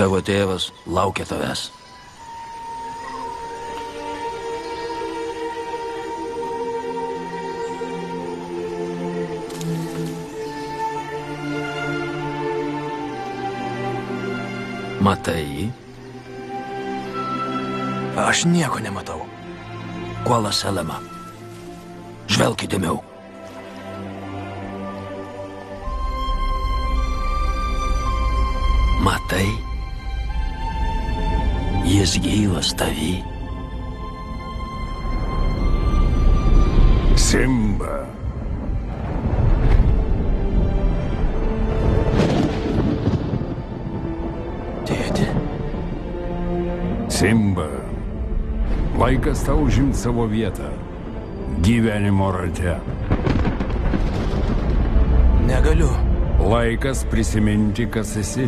Tavo tėvas laukia tavęs. Matai jį? Aš nieko nematau. Kuala Selema. Žvelk įdėmiau. Matai? Jis gyvas tavy. Simba. Tėti? Simba. Laikas tau užimti savo vietą. Gyvenimo rate. Negaliu. Laikas prisiminti, kas esi.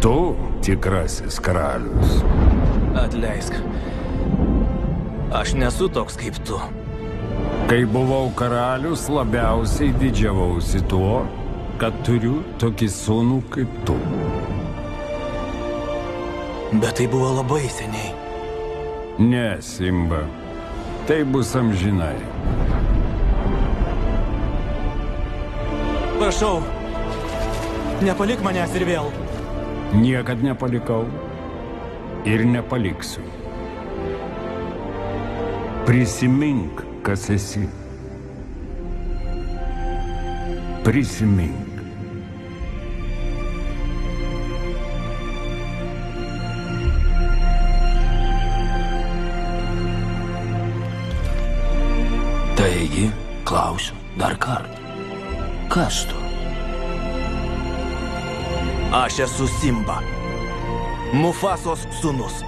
Tu tikrasis karalius. Atleisk. Aš nesu toks kaip tu. Kai buvau karalius, labiausiai didžiavausi tuo, kad turiu tokį sūnų kaip tu. Bet tai buvo labai seniai. Ne, Simba. Tai bus amžinai. Prašau, nepalik manęs ir vėl. Niekad nepalikau ir nepaliksiu. Prisimink, kas esi. Prisimink. Taigi, klausiu dar kartą. Kas tu? Aš esu Simba. Mufasos sūnus.